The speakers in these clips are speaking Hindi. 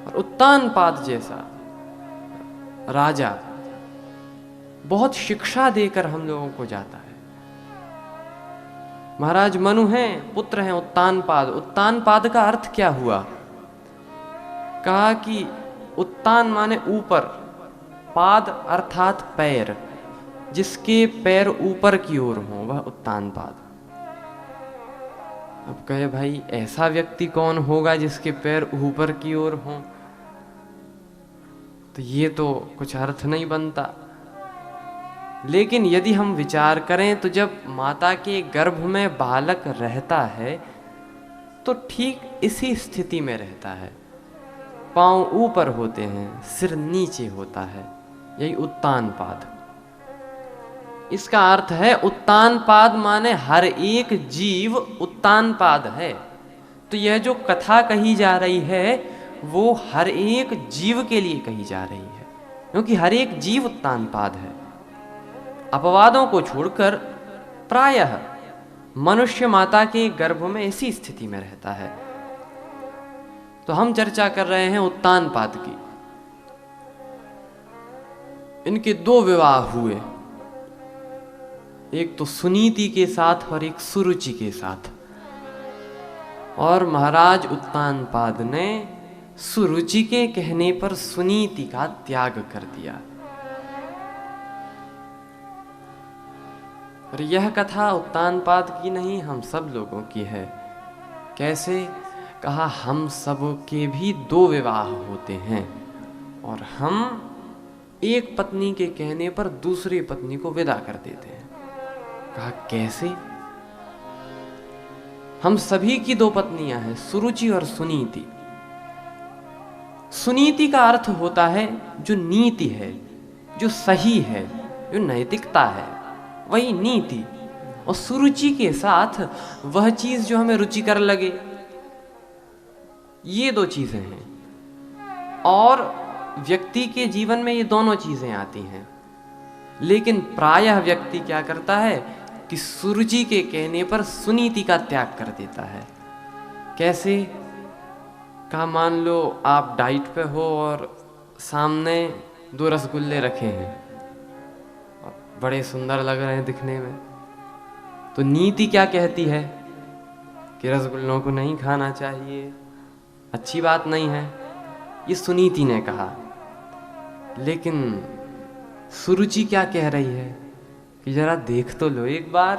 और उत्तानपाद जैसा राजा बहुत शिक्षा देकर हम लोगों को जाता है। महाराज मनु हैं, पुत्र हैं उत्तानपाद। उत्तानपाद का अर्थ क्या हुआ? कहा कि उत्तान माने ऊपर, पाद अर्थात पैर, जिसके पैर ऊपर की ओर हों वह उत्तानपाद। अब कहे भाई ऐसा व्यक्ति कौन होगा जिसके पैर ऊपर की ओर हों? तो ये तो कुछ अर्थ नहीं बनता। लेकिन यदि हम विचार करें तो जब माता के गर्भ में बालक रहता है तो ठीक इसी स्थिति में रहता है, पांव ऊपर होते हैं, सिर नीचे होता है, यही उत्तानपाद। इसका अर्थ है उत्तानपाद माने हर एक जीव उत्तानपाद है। तो यह जो कथा कही जा रही है वो हर एक जीव के लिए कही जा रही है, क्योंकि हर एक जीव उत्तानपाद है। अपवादों को छोड़कर प्रायः मनुष्य माता के गर्भ में इसी स्थिति में रहता है। तो हम चर्चा कर रहे हैं उत्तानपाद की। इनके दो विवाह हुए, एक तो सुनीति के साथ और एक सुरुचि के साथ। और महाराज उत्तानपाद ने सुरुचि के कहने पर सुनीति का त्याग कर दिया। और यह कथा उत्तानपाद की नहीं, हम सब लोगों की है। कैसे? कहा हम सब के भी दो विवाह होते हैं और हम एक पत्नी के कहने पर दूसरी पत्नी को विदा कर देते हैं। कहा कैसे? हम सभी की दो पत्नियां हैं, सुरुचि और सुनीति। सुनीति का अर्थ होता है जो नीति है, जो सही है, जो नैतिकता है, वही नीति। और सुरुचि के साथ वह चीज जो हमें रुचिकर लगे, ये दो चीजें हैं। और व्यक्ति के जीवन में ये दोनों चीजें आती हैं। लेकिन प्रायः व्यक्ति क्या करता है कि सुरुचि के कहने पर सुनीति का त्याग कर देता है। कैसे? कहा मान लो आप डाइट पे हो और सामने दो रसगुल्ले रखे हैं, बड़े सुंदर लग रहे हैं दिखने में, तो नीति क्या कहती है कि रसगुल्लों को नहीं खाना चाहिए, अच्छी बात नहीं है, ये सुनीति ने कहा। लेकिन सुरुचि क्या कह रही है कि जरा देख तो लो एक बार,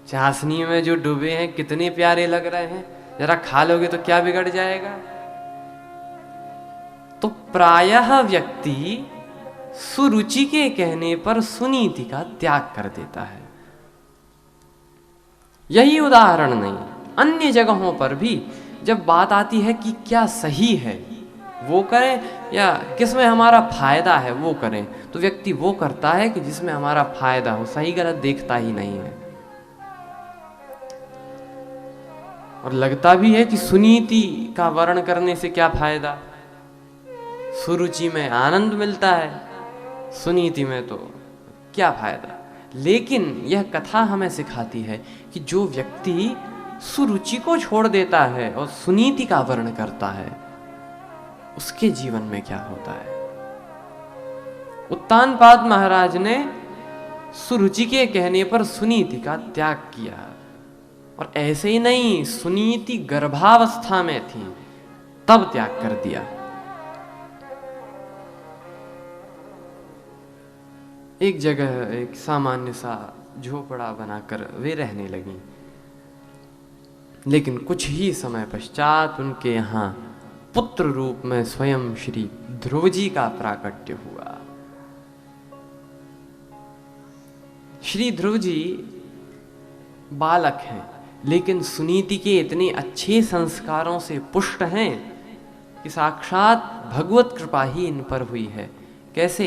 चाशनी में जो डूबे हैं कितने प्यारे लग रहे हैं, जरा खा लोगे तो क्या बिगड़ जाएगा। तो प्रायः व्यक्ति सुरुचि के कहने पर सुनीति का त्याग कर देता है। यही उदाहरण नहीं, अन्य जगहों पर भी जब बात आती है कि क्या सही है वो करें या किसमें हमारा फायदा है वो करें, तो व्यक्ति वो करता है कि जिसमें हमारा फायदा हो, सही गलत देखता ही नहीं है। और लगता भी है कि सुनीति का वर्ण करने से क्या फायदा, सुरुचि में आनंद मिलता है, सुनीति में तो क्या फायदा। लेकिन यह कथा हमें सिखाती है कि जो व्यक्ति सुरुचि को छोड़ देता है और सुनीति का वर्ण करता है उसके जीवन में क्या होता है। उत्तानपाद महाराज ने सुरुचि के कहने पर सुनीति का त्याग किया। और ऐसे ही नहीं, सुनीति गर्भावस्था में थी तब त्याग कर दिया। एक जगह एक सामान्य सा झोपड़ा बनाकर वे रहने लगी। लेकिन कुछ ही समय पश्चात उनके यहाँ पुत्र रूप में स्वयं श्री ध्रुव जी का प्राकट्य हुआ। श्री ध्रुव जी बालक हैं, लेकिन सुनीति के इतने अच्छे संस्कारों से पुष्ट हैं कि साक्षात भगवत कृपा ही इन पर हुई है। कैसे?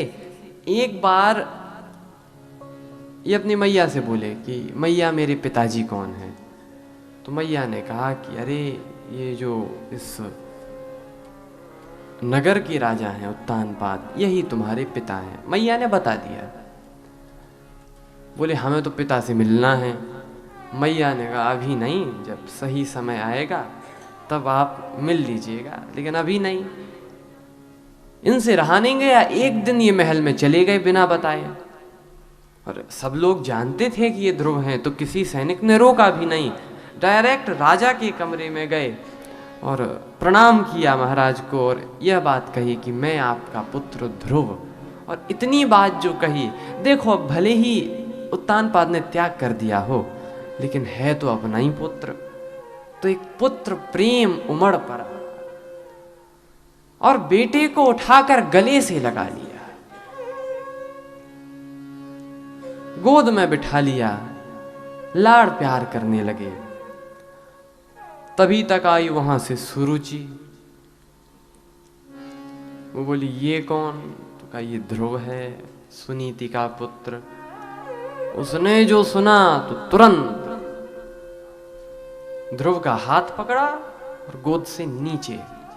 एक बार ये अपनी मैया से बोले कि मैया मेरे पिताजी कौन हैं? तो मैया ने कहा कि अरे ये जो इस नगर के राजा हैं उत्तानपाद, यही तुम्हारे पिता हैं। मैया ने बता दिया। बोले हमें तो पिता से मिलना है। मैया ने कहा अभी नहीं, जब सही समय आएगा तब आप मिल लीजिएगा, लेकिन अभी नहीं। इनसे रहा नहीं गया। एक दिन ये महल में चले गए बिना बताए, और सब लोग जानते थे कि ये ध्रुव हैं, तो किसी सैनिक ने रोका भी नहीं। डायरेक्ट राजा के कमरे में गए और प्रणाम किया महाराज को, और यह बात कही कि मैं आपका पुत्र ध्रुव। और इतनी बात जो कही, देखो अब भले ही उत्तानपाद ने त्याग कर दिया हो, लेकिन है तो अपना ही पुत्र। तो एक पुत्र प्रेम उमड़ पड़ा और बेटे को उठाकर गले से लगा लिया, गोद में बिठा लिया, लाड़ प्यार करने लगे। तभी तक आई वहां से सुरुचि। वो बोली ये कौन? तो कहा ये ध्रुव है, सुनीति का पुत्र। उसने जो सुना तो तुरंत ध्रुव का हाथ पकड़ा और गोद से नीचे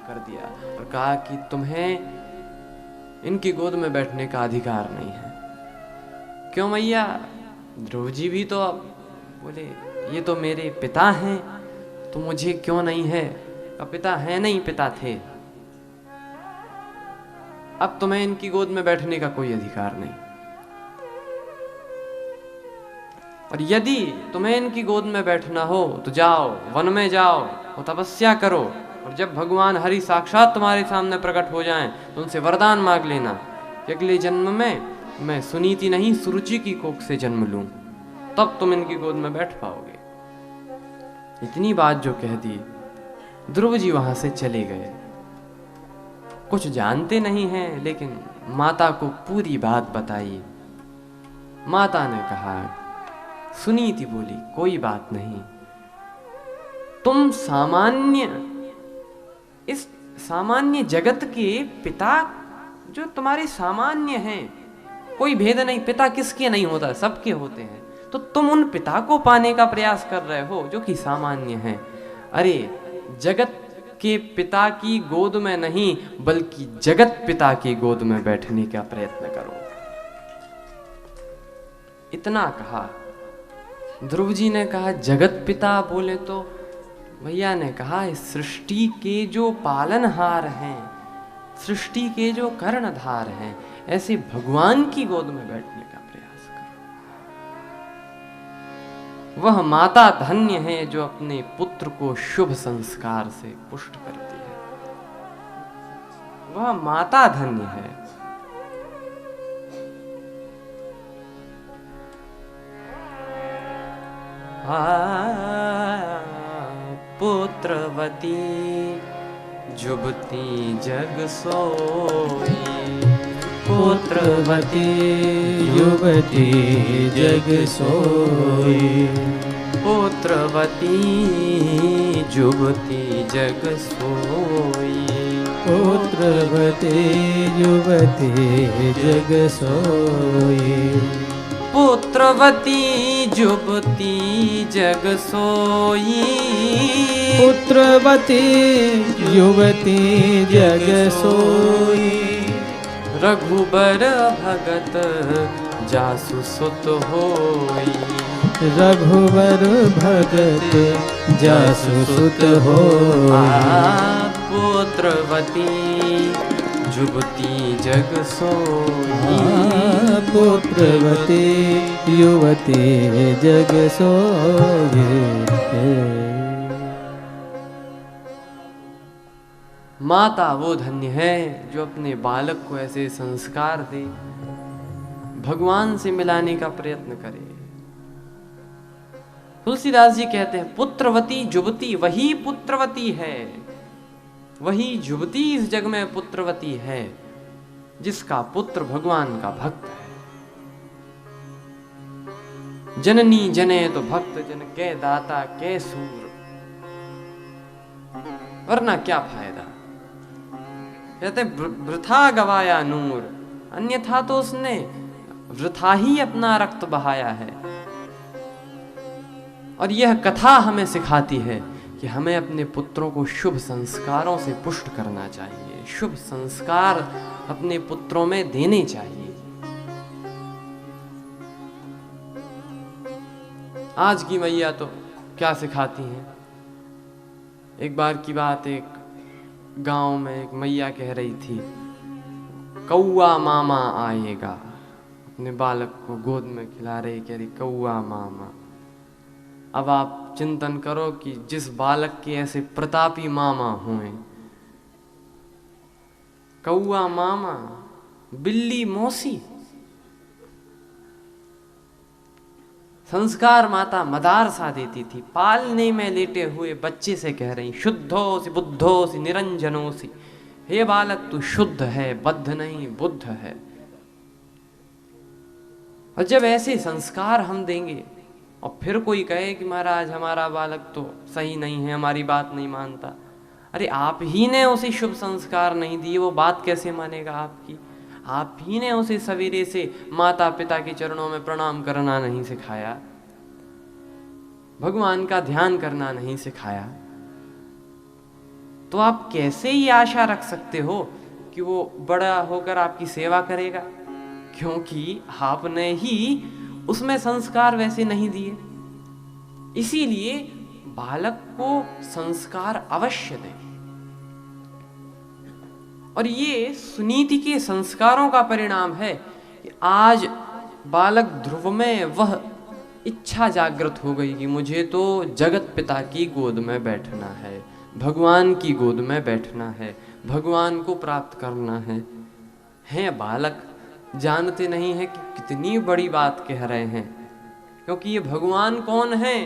कर दिया और कहा कि तुम्हें इनकी गोद में बैठने का अधिकार नहीं है। क्यों मैया? ध्रुव जी भी तो अब बोले ये तो मेरे पिता हैं, तो मुझे क्यों नहीं है? अब पिता है नहीं, पिता थे। अब तुम्हें इनकी गोद में बैठने का कोई अधिकार नहीं, और यदि तुम्हें इनकी गोद में बैठना हो तो जाओ, वन में जाओ और तपस्या करो, और जब भगवान हरि साक्षात तुम्हारे सामने प्रकट हो जाएं तो उनसे वरदान मांग लेना कि अगले जन्म में मैं सुनीति नहीं सुरुचि की कोख से जन्म लूं, तब तुम इनकी गोद में बैठ पाओगे। इतनी बात जो कह दी, ध्रुव जी वहां से चले गए। कुछ जानते नहीं हैं, लेकिन माता को पूरी बात बताई। माता ने कहा, सुनीति बोली कोई बात नहीं, तुम इस सामान्य जगत के पिता जो तुम्हारे सामान्य हैं, कोई भेद नहीं, पिता किसके नहीं होता, सबके होते हैं, तो तुम उन पिता को पाने का प्रयास कर रहे हो जो कि सामान्य हैं। अरे जगत के पिता की गोद में नहीं, बल्कि जगत पिता की गोद में बैठने का प्रयत्न करो। इतना कहा। ध्रुव जी ने कहा जगत पिता बोले तो भैया ने कहा इस सृष्टि के जो पालनहार हैं, सृष्टि के जो कर्णधार हैं, ऐसे भगवान की गोद में बैठने का प्रयास करो। वह माता धन्य है जो अपने पुत्र को शुभ संस्कार से पुष्ट करती है। वह माता धन्य है। पुत्रवती जुबती जग सोई, पुत्रवती युवती जग सोई, पुत्रवती जुबती जग सोई, पुत्रवती युवती जग सोई, पुत्रवती जुबती जग सोई, पुत्रवती युवती जग सोई, रघुबर भगत जासु सुत होई, रघुबर भगत जासु सुत होई, पुत्रवती जुबती जग सोई, पुत्रवती युवती जग सोई। माता वो धन्य है जो अपने बालक को ऐसे संस्कार दे, भगवान से मिलाने का प्रयत्न करे। तुलसीदास जी कहते हैं पुत्रवती जुबती, वही पुत्रवती है, वही जुबती इस जग में पुत्रवती है जिसका पुत्र भगवान का भक्त है। जननी जने तो भक्त जन के दाता के सूर, वरना क्या फायदा। कहते वृथा गवाया नूर, अन्यथा तो उसने वृथा ही अपना रक्त बहाया है। और यह कथा हमें सिखाती है कि हमें अपने पुत्रों को शुभ संस्कारों से पुष्ट करना चाहिए, शुभ संस्कार अपने पुत्रों में देने चाहिए। आज की मैया तो क्या सिखाती हैं? एक बार की बात, एक गांव में एक मैया कह रही थी, कौआ मामा आएगा। अपने बालक को गोद में खिला रही, कह रही कौआ मामा। अब आप चिंतन करो कि जिस बालक के ऐसे प्रतापी मामा हुए, कौआ मामा, बिल्ली मौसी, संस्कार माता मदार सा देती थी। पालने में लेटे हुए बच्चे से कह रही, शुद्धोसी बुद्धोसी निरंजनोसी, हे बालक तू शुद्ध है, बद्ध नहीं बुद्ध है। और जब ऐसे संस्कार हम देंगे और फिर कोई कहे कि महाराज हमारा बालक तो सही नहीं है, हमारी बात नहीं मानता, अरे आप ही ने उसे शुभ संस्कार नहीं दिए, वो बात कैसे मानेगा आपकी? आप ही ने उसे सवेरे से माता पिता के चरणों में प्रणाम करना नहीं सिखाया, भगवान का ध्यान करना नहीं सिखाया, तो आप कैसे ही आशा रख सकते हो कि वो बड़ा होकर आपकी सेवा करेगा? क्योंकि आपने ही उसमें संस्कार वैसे नहीं दिए। इसीलिए बालक को संस्कार अवश्य दें। और ये सुनीति के संस्कारों का परिणाम है कि आज बालक ध्रुव में वह इच्छा जागृत हो गई कि मुझे तो जगत पिता की गोद में बैठना है, भगवान की गोद में बैठना है, भगवान को प्राप्त करना है। बालक जानते नहीं है कि कितनी बड़ी बात कह रहे हैं, क्योंकि ये भगवान कौन है?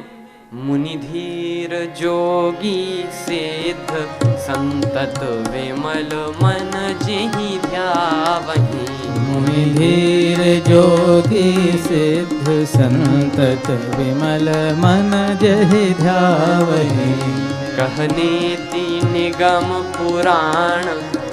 मुनि धीर जोगी सिद्ध संतत विमल मन जेहि ध्यावहि। मुनि धीर जोगी सिद्ध संतत विमल मन जेहि ध्यावहि। कहने निगम पुराण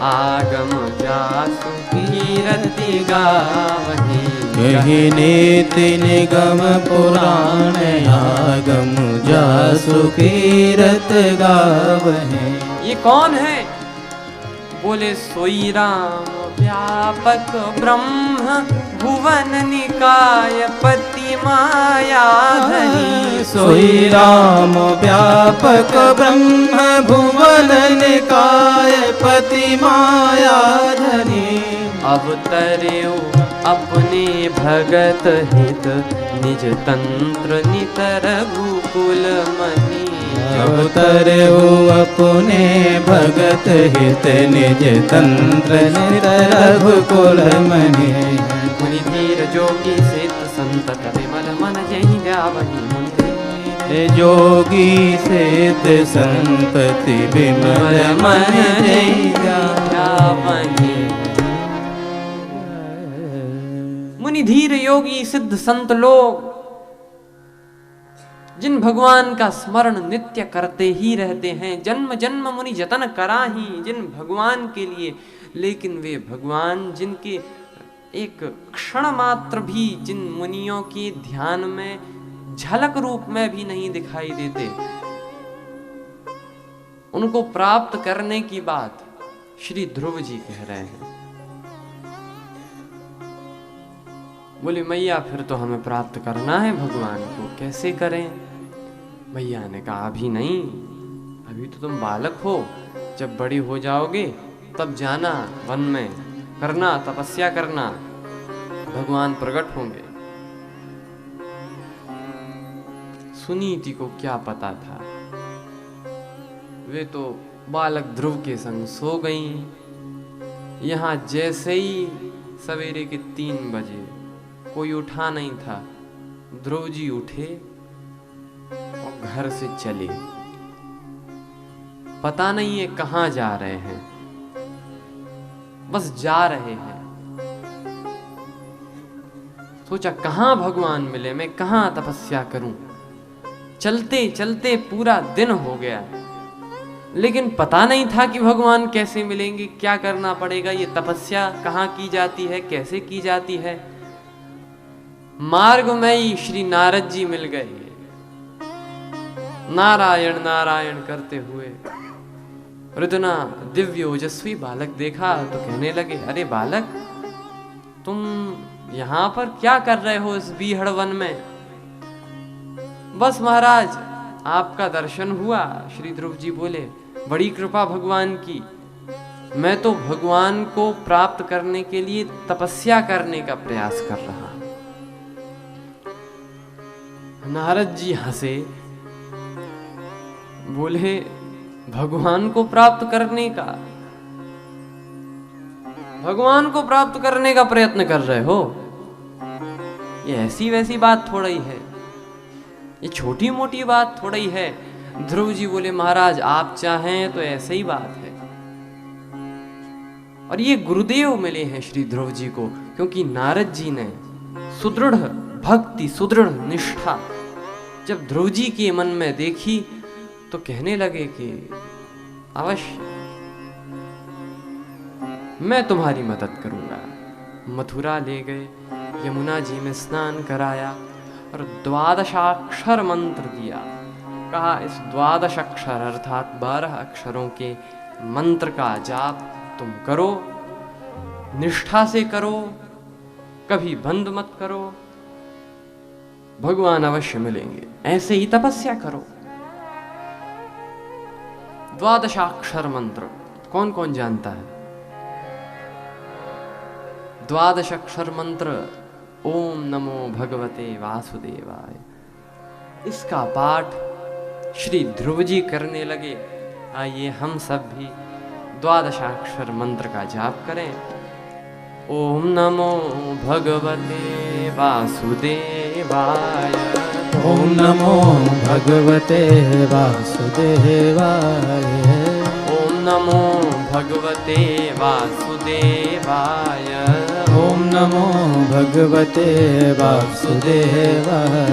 आगम जासु कीरति गावहि। कहि नीति निगम पुराण आगम जासु कीरत गावहि। ये कौन है? बोले सोई राम व्यापक ब्रह्म भुवन निकाय पति मायाधरी। सोई राम व्यापक ब्रह्म भुवन निकाय पति मायाधरी। अवतरेउ अपने भगत हित निज तंत्र नितर रघुकुल महि। अवतरेउ अपने भगत हित निज तंत्र नितर रघुकुल महि। मुनि धीर जोगी सिद्ध संतत विमल मन जेहि ध्यावहि। जोगी सिद्ध संतति विमल मन जेहि ध्यावहि। मुनि धीर योगी सिद्ध संत लोग जिन भगवान का स्मरण नित्य करते ही रहते हैं, जन्म जन्म मुनि जतन कराही जिन भगवान के लिए, लेकिन वे भगवान जिनके एक क्षण मात्र भी जिन मुनियों के ध्यान में झलक रूप में भी नहीं दिखाई देते, उनको प्राप्त करने की बात श्री ध्रुव जी कह रहे हैं। बोले मैया फिर तो हमें प्राप्त करना है भगवान को, कैसे करें? मैया ने कहा अभी नहीं, अभी तो तुम बालक हो, जब बड़े हो जाओगे तब जाना वन में, करना तपस्या करना, भगवान प्रकट होंगे। सुनीति को क्या पता था, वे तो बालक ध्रुव के संग सो गईं। यहाँ जैसे ही सवेरे के 3 बजे कोई उठा नहीं था, ध्रुव जी उठे और घर से चले। पता नहीं है कहाँ जा रहे हैं, बस जा रहे हैं। सोचा कहाँ भगवान मिले, मैं कहाँ तपस्या करूं। चलते चलते पूरा दिन हो गया, लेकिन पता नहीं था कि भगवान कैसे मिलेंगे, क्या करना पड़ेगा, ये तपस्या कहाँ की जाती है, कैसे की जाती है। मार्ग में ही श्री नारद जी मिल गए, नारायण नारायण करते हुए। रुदना दिव्य ओजस्वी बालक देखा तो कहने लगे, अरे बालक तुम यहाँ पर क्या कर रहे हो इस बीहड़ वन में? बस महाराज आपका दर्शन हुआ। श्री ध्रुव जी बोले, बड़ी कृपा भगवान की, मैं तो भगवान को प्राप्त करने के लिए तपस्या करने का प्रयास कर रहा हूं। नारद जी हंसे, बोले, भगवान को प्राप्त करने का, भगवान को प्राप्त करने का प्रयत्न कर रहे हो? ये ऐसी वैसी बात थोड़ा ही है, ये छोटी मोटी बात थोड़ा ही है। ध्रुव जी बोले, महाराज आप चाहें तो ऐसे ही बात है। और ये गुरुदेव मिले हैं श्री ध्रुव जी को, क्योंकि नारद जी ने सुदृढ़ भक्ति, सुदृढ़ निष्ठा जब ध्रुव जी के मन में देखी तो कहने लगे कि अवश्य मैं तुम्हारी मदद करूंगा। मथुरा ले गए, यमुना जी में स्नान कराया और 12 मंत्र दिया। कहा, इस 12 अक्षर अर्थात 12 अक्षरों के मंत्र का जाप तुम करो, निष्ठा से करो, कभी बंद मत करो, भगवान अवश्य मिलेंगे। ऐसे ही तपस्या करो। 12 अक्षर मंत्र कौन कौन जानता है? 12 अक्षर मंत्र ओम नमो भगवते वासुदेवाय, इसका पाठ श्री ध्रुव जी करने लगे। आइए हम सब भी 12 अक्षर मंत्र का जाप करें। ओम नमो भगवते वासुदेवाय, ओम नमो भगवते वासुदेवाय, ओम नमो भगवते वासुदेवाय, ओम नमो भगवते वासुदेवाय,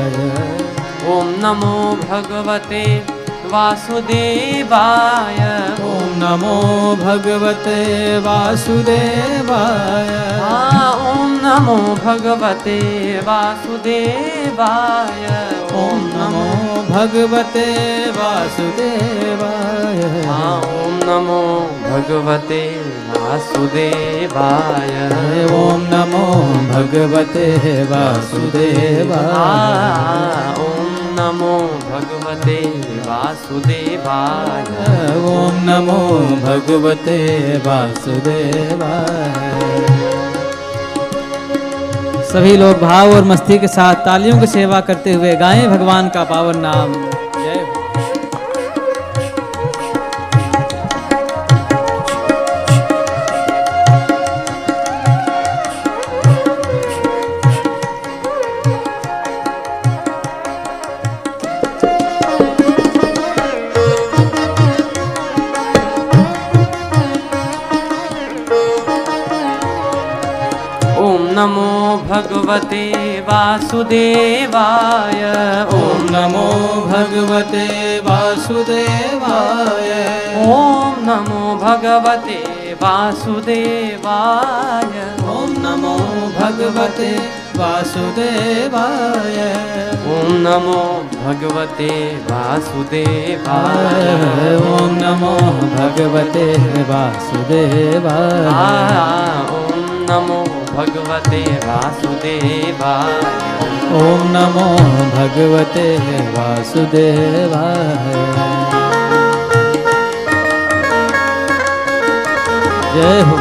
ओम नमो भगवते वासुदेवाय, ओम नमो भगवते वासुदेवाय, ओम नमो भगवते वासुदेवाय, ओम नमो भगवते वासुदेवाय, ओम नमो भगवते वासुदेवाय, ओम नमो भगवते वासुदेवाय, ओम नमो भगवते वासुदेवाय, ओम नमो भगवते वासुदेवाय। सभी लोग भाव और मस्ती के साथ तालियों की सेवा करते हुए गाएं भगवान का पावन नाम। जय हो। नमो भगवते वासुदेवाय, ओम नमो भगवते वासुदेवाय, ओम नमो भगवते वासुदेवाय, ओम नमो भगवते वासुदेवाय, ओम नमो भगवते वासुदेवाय, ओम नमो भगवते वासुदेवाय, ओम नमो भगवते वासुदेवाय, ओम नमो भगवते वासुदेवाय। जय हो।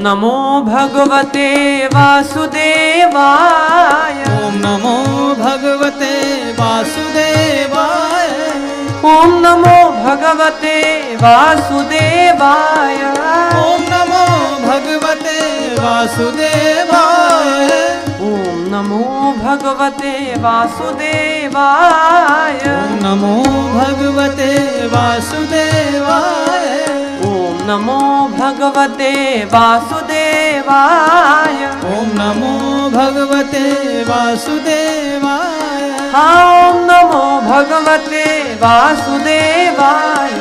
नमो भगवते वासुदेवाय, ओम नमो भगवते वासुदेवाय, ओम नमो भगवते वासुदेवाय, ओम नमो भगवते वासुदेवाय, ओम नमो भगवते वासुदेवाय, ओम नमो भगवते वासुदेवाय, ओम नमो भगवते वासुदेवाय, ओम नमो भगवते वासुदेवाय, ओम नमो भगवते वासुदेवाय,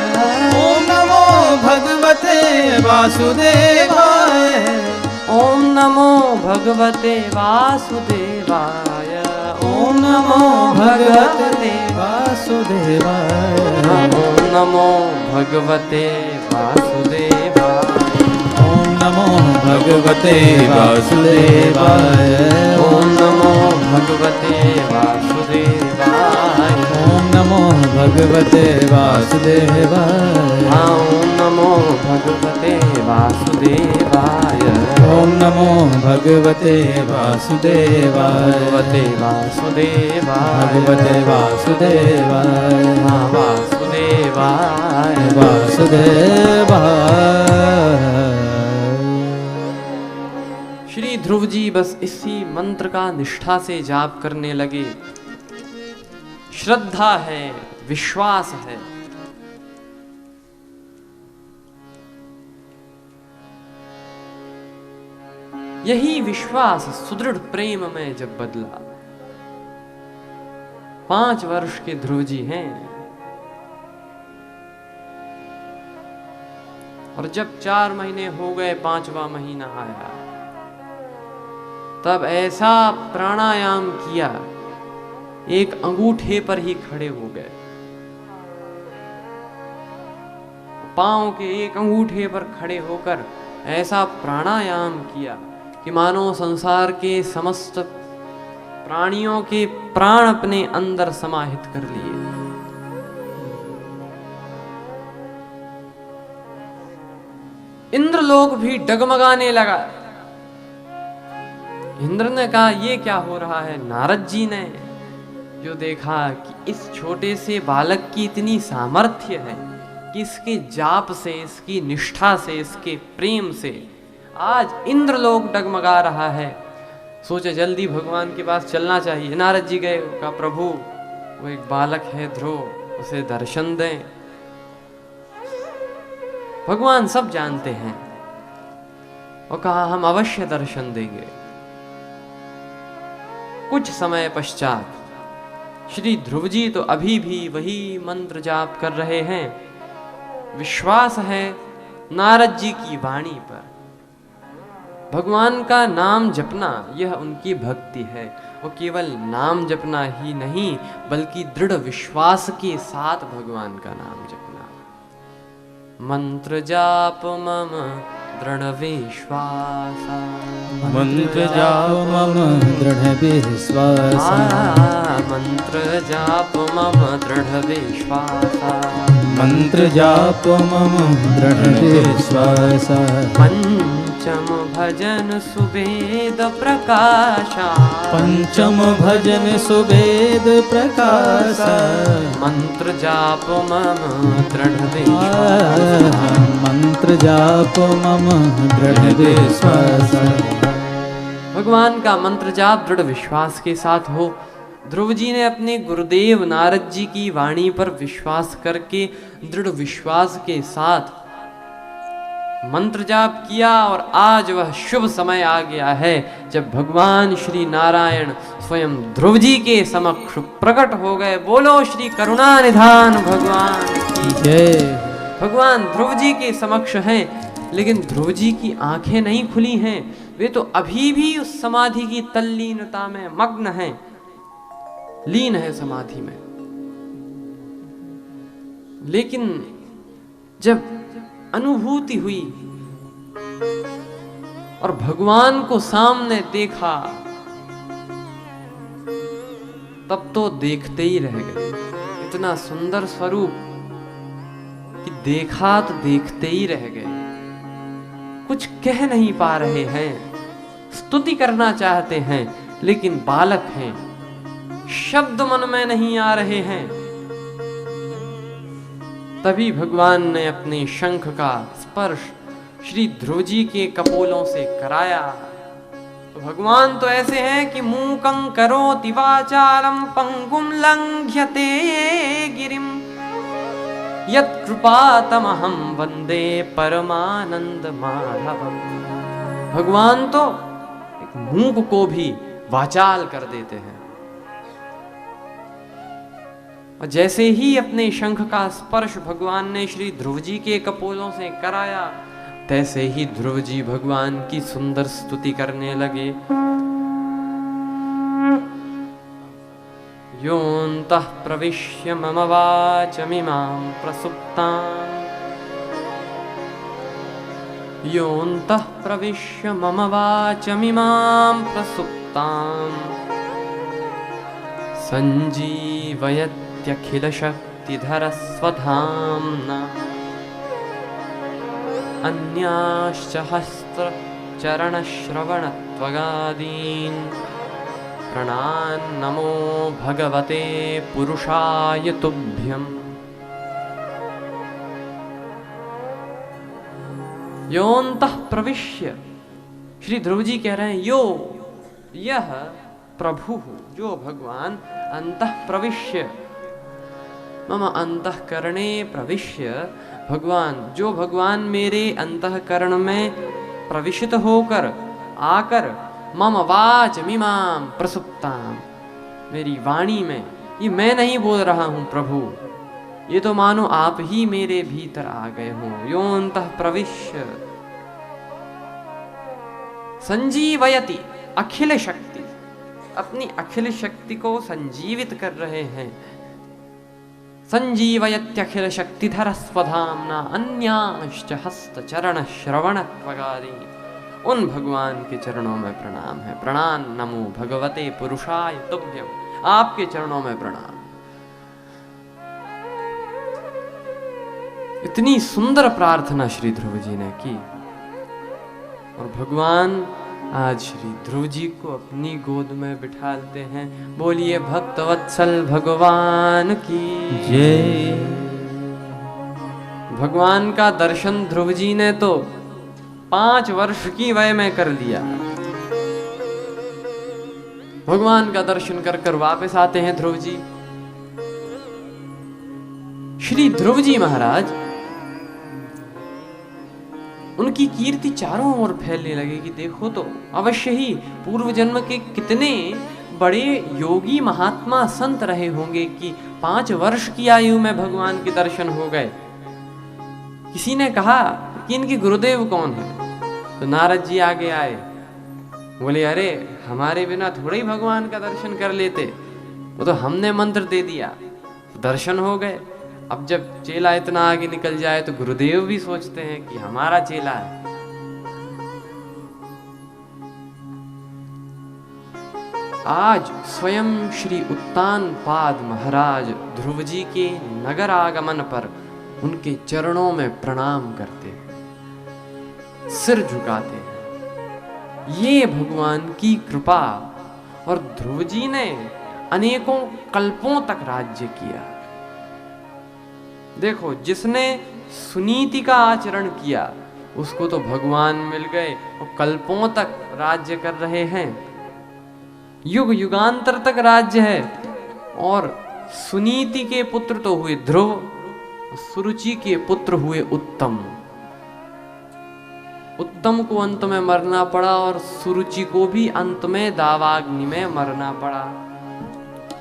ओम नमो भगवते वासुदेवाय, ओम नमो भगवते वासुदेवाय। ओम नमो भगवते वासुदेवाय। ओम नमो भगवते वासुदेवाय। ओम नमो भगवते वासुदेवाय। ओम नमो भगवते वासुदेवाय। ओम नमो भगवते वासुदेवाय। ओम नमो भगवते वासुदेवाय। ओम नमो भगवते वासुदेवाय। भगवते वासुदेवाय। भगवते वासुदेवाय। वासुदेवाय। वासुदेवाय। श्री ध्रुव जी बस इसी मंत्र का निष्ठा से जाप करने लगे। श्रद्धा है, विश्वास है। यही विश्वास सुदृढ़ प्रेम में जब बदला। 5 वर्ष के ध्रुव जी हैं और जब 4 महीने हो गए, 5वां महीना आया, तब ऐसा प्राणायाम किया, एक अंगूठे पर ही खड़े हो गए। पांव के एक अंगूठे पर खड़े होकर ऐसा प्राणायाम किया कि मानो संसार के समस्त प्राणियों के प्राण अपने अंदर समाहित कर लिए। इंद्रलोक भी डगमगाने लगा। इंद्र ने कहा ये क्या हो रहा है। नारद जी ने जो देखा कि इस छोटे से बालक की इतनी सामर्थ्य है कि इसके जाप से, इसकी निष्ठा से, इसके प्रेम से आज इंद्रलोक डगमगा रहा है, सोचे जल्दी भगवान के पास चलना चाहिए। नारद जी गए, कहा प्रभु वो एक बालक है ध्रुव, उसे दर्शन दें। भगवान सब जानते हैं और कहा हम अवश्य दर्शन देंगे। कुछ समय पश्चात श्री ध्रुव जी तो अभी भी वही मंत्र जाप कर रहे हैं। विश्वास है नारद जी की वाणी पर। भगवान का नाम जपना यह उनकी भक्ति है। वो केवल नाम जपना ही नहीं बल्कि दृढ़ विश्वास के साथ भगवान का नाम जपना। मंत्र जाप मम दृढ़ विश्वास। मंत्र जाप मम दृढ़ विश्वास। मंत्र जाप मम दृढ़ विश्वास। मंत्र जाप मम दृढ़ विश्वास। पंचम भजन सुवेद प्रकाश। पंचम भजन सुवेद प्रकाश। मंत्र जाप मम दृढ़ विश्वास। मंत्र जाप मम दृढ़ विश्वास। भगवान का मंत्र जाप दृढ़ विश्वास के साथ हो। ध्रुव जी ने अपने गुरुदेव नारद जी की वाणी पर विश्वास करके दृढ़ विश्वास के साथ मंत्र जाप किया और आज वह शुभ समय आ गया है जब भगवान श्री नारायण स्वयं ध्रुव जी के समक्ष प्रकट हो गए। बोलो श्री करुणा निधान भगवान की जय। भगवान ध्रुव जी के समक्ष हैं, लेकिन ध्रुव जी की आंखें नहीं खुली हैं। वे तो अभी भी उस समाधि की तल्लीनता में मग्न हैं, लीन है समाधि में। लेकिन जब अनुभूति हुई और भगवान को सामने देखा तब तो देखते ही रह गए। इतना सुंदर स्वरूप कि देखा तो देखते ही रह गए। कुछ कह नहीं पा रहे हैं, स्तुति करना चाहते हैं लेकिन बालक हैं, शब्द मन में नहीं आ रहे हैं। तभी भगवान ने अपने शंख का स्पर्श श्री ध्रुव जी के कपोलों से कराया। तो भगवान तो ऐसे हैं कि मूकं करोति वाचालं पंगुं लंघ्यते गिरिम यत्कृपातमहं वंदे परमानंद माधवम। भगवान तो एक मूक को भी वाचाल कर देते हैं। और जैसे ही अपने शंख का स्पर्श भगवान ने श्री ध्रुव जी के कपोलों से कराया, तैसे ही ध्रुव जी भगवान की सुंदर स्तुति करने लगे। योऽन्तः प्रविश्य मम वाचमिमां प्रसुप्ताम्, योऽन्तः प्रविश्य मम वाचमिमां प्रसुप्ताम्, सञ्जीवयत्यखिलशक्तिधरस्वधाम्ना अन्याश्च हस्तचरणश्रवणत्वगादीन् प्राणान् नमो भगवते पुरुषाय तुभ्यम्। योऽन्तः प्रविश्य, श्री ध्रुव जी कह रहे हैं, यो यह प्रभु जो भगवान, अंतः प्रविश्य मम अंतःकरणे प्रविश्य, भगवान जो भगवान मेरे अंतःकरण में प्रविशित होकर आकर मम वाचमिमां प्रसुप्तां, मेरी वाणी में, ये मैं नहीं बोल रहा हूं प्रभु, ये तो मानो आप ही मेरे भीतर आ गए हो। योऽन्तः प्रविश्य संजीवयति, अखिल शक्ति, अपनी अखिल शक्ति को संजीवित कर रहे हैं। संजीवयत्यखिल शक्तिधर स्वधाम्ना अन्यांश्च हस्त चरण श्रवण त्वगादि। उन भगवान के चरणों में प्रणाम है। प्रणाम नमो भगवते पुरुषाय तुभ्यम, आपके चरणों में प्रणाम। इतनी सुंदर प्रार्थना श्री ध्रुव जी ने की और भगवान आज श्री ध्रुव जी को अपनी गोद में बिठाते हैं। बोलिए भक्तवत्सल भगवान की जय। भगवान का दर्शन ध्रुव जी ने तो 5 वर्ष की वय में कर लिया। भगवान का दर्शन कर कर वापस आते हैं ध्रुव जी। श्री ध्रुव जी महाराज, उनकी कीर्ति चारों ओर फैलने लगी कि देखो तो अवश्य ही पूर्व जन्म के कितने बड़े योगी महात्मा संत रहे होंगे कि 5 वर्ष की आयु में भगवान के दर्शन हो गए। किसी ने कहा कि इनके गुरुदेव कौन है, तो नारद जी आगे आए, बोले अरे हमारे बिना थोड़े ही भगवान का दर्शन कर लेते, वो तो हमने मंत्र दे दिया, दर्शन हो गए। अब जब चेला इतना आगे निकल जाए तो गुरुदेव भी सोचते हैं कि हमारा चेला है। आज स्वयं श्री उत्तानपाद महाराज ध्रुव जी के नगर आगमन पर उनके चरणों में प्रणाम करते हैं, सिर झुकाते हैं। ये भगवान की कृपा। और ध्रुव जी ने अनेकों कल्पों तक राज्य किया। देखो, जिसने सुनीति का आचरण किया उसको तो भगवान मिल गए और कल्पों तक राज्य कर रहे हैं, युग युगांतर तक राज्य है। और सुनीति के पुत्र तो हुए ध्रुव, सुरुचि के पुत्र हुए उत्तम। उत्तम को अंत में मरना पड़ा और सुरुचि को भी अंत में दावाग्नि में मरना पड़ा।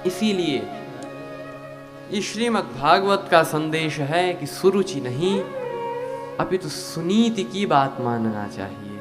इसीलिए ये श्रीमद् भागवत का संदेश है कि सुरुचि नहीं अपितु सुनीति की बात मानना चाहिए।